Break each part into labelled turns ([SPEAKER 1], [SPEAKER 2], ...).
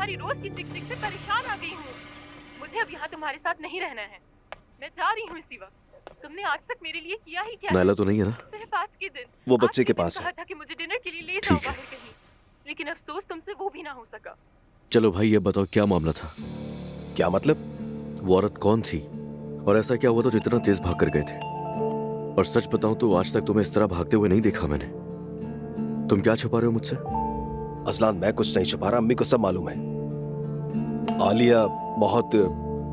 [SPEAKER 1] तुम्हारी रोज की चिक-चिक से परेशान आ गई हूँ। मुझे अब यहाँ तुम्हारे साथ नहीं रहना है। मैं जा रही हूँ इसी वक्त। तुमने आज तक मेरे लिए किया ही क्या?
[SPEAKER 2] नायला तो नहीं है ना?
[SPEAKER 1] सिर्फ आज के दिन।
[SPEAKER 2] वो बच्चे के
[SPEAKER 1] दिन
[SPEAKER 2] पास है।
[SPEAKER 1] कहा था कि मुझे डिनर के लिए ले जाओ
[SPEAKER 2] ठीक है।
[SPEAKER 1] बाहर कहीं, लेकिन अफसोस तुमसे वो भी ना हो सका।
[SPEAKER 2] चलो भाई, ये बताओ क्या मामला था?
[SPEAKER 3] क्या मतलब?
[SPEAKER 2] वो औरत कौन थी और ऐसा क्या हुआ था जो इतना तेज भाग कर गए थे? और सच बताऊं तो आज तक तुम्हें इस तरह भागते हुए नहीं देखा मैंने। तुम क्या छुपा रहे हो मुझसे?
[SPEAKER 3] असलान, मैं कुछ नहीं छुपा रहा, अम्मी को सब मालूम है। आलिया बहुत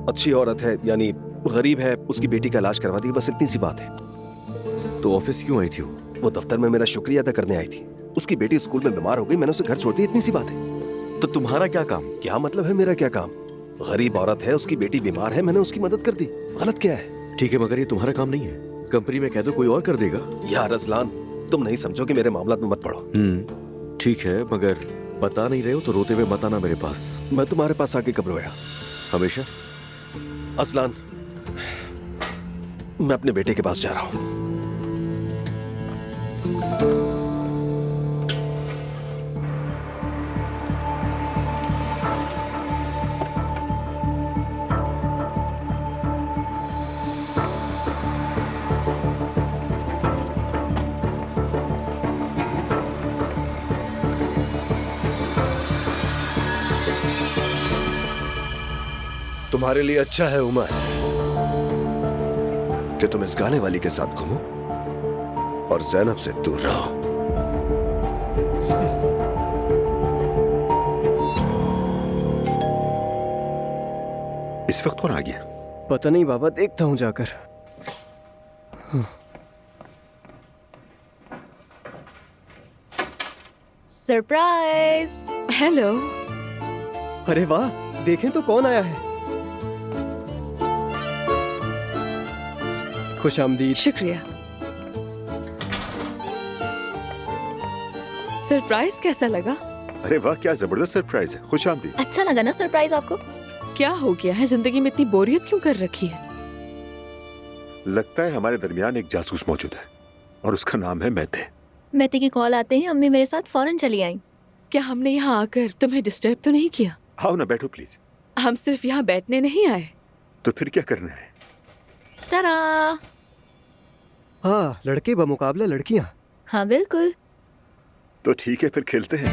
[SPEAKER 3] अच्छी औरत है, यानी गरीब है, उसकी बेटी का इलाज करवा दी, बस इतनी सी बात है।
[SPEAKER 2] तो ऑफिस क्यों आई थी
[SPEAKER 3] वो दफ्तर में मेरा शुक्रिया अदा करने आई थी। उसकी बेटी स्कूल में बीमार हो गई, मैंने उसे घर छोड़ दिया, इतनी सी बात है।
[SPEAKER 2] तो तुम्हारा क्या काम?
[SPEAKER 3] क्या मतलब है मेरा क्या काम? गरीब औरत है, उसकी बेटी बीमार है, मैंने उसकी मदद कर दी, गलत क्या है?
[SPEAKER 2] ठीक है, मगर ये तुम्हारा काम नहीं है। कंपनी में कह दो, कोई और कर देगा।
[SPEAKER 3] यार असलान, तुम नहीं समझोगे, मेरे मामला में मत पड़ो।
[SPEAKER 2] ठीक है, मगर बता नहीं रहे हो तो रोते हुए मत आना मेरे पास।
[SPEAKER 3] मैं तुम्हारे पास आके कब रोया?
[SPEAKER 2] हमेशा।
[SPEAKER 3] असलान, मैं अपने बेटे के पास जा रहा हूं। तुम्हारे लिए अच्छा है उमर कि तुम इस गाने वाली के साथ घूमो और ज़ैनब से दूर रहो।
[SPEAKER 4] इस वक्त कौन आ गया?
[SPEAKER 3] पता नहीं बाबा, देखता हूं जाकर।
[SPEAKER 5] सरप्राइज।
[SPEAKER 6] हेलो।
[SPEAKER 3] अरे वाह, देखें तो कौन आया है। खुश आमदीद।
[SPEAKER 6] शुक्रिया। सरप्राइज कैसा लगा?
[SPEAKER 4] अरे वाह, क्या जबरदस्त सरप्राइज है। खुश आमदीद।
[SPEAKER 5] अच्छा लगा ना सरप्राइज आपको?
[SPEAKER 6] क्या हो गया है? जिंदगी में इतनी बोरियत क्यों कर रखी है?
[SPEAKER 4] लगता है हमारे दरमियान एक जासूस मौजूद है और उसका नाम है मैथे।
[SPEAKER 5] मैथे की कॉल आते ही अम्मी मेरे साथ फौरन चली आई।
[SPEAKER 6] क्या हमने यहाँ आकर तुम्हें डिस्टर्ब तो नहीं किया?
[SPEAKER 4] आओ ना, बैठो प्लीज।
[SPEAKER 6] हम सिर्फ यहाँ बैठने नहीं आए।
[SPEAKER 4] तो फिर क्या करना है?
[SPEAKER 5] तरा।
[SPEAKER 3] हाँ, लड़के बमुकाबला लड़कियां।
[SPEAKER 5] हाँ बिल्कुल।
[SPEAKER 4] तो ठीक है, फिर खेलते हैं।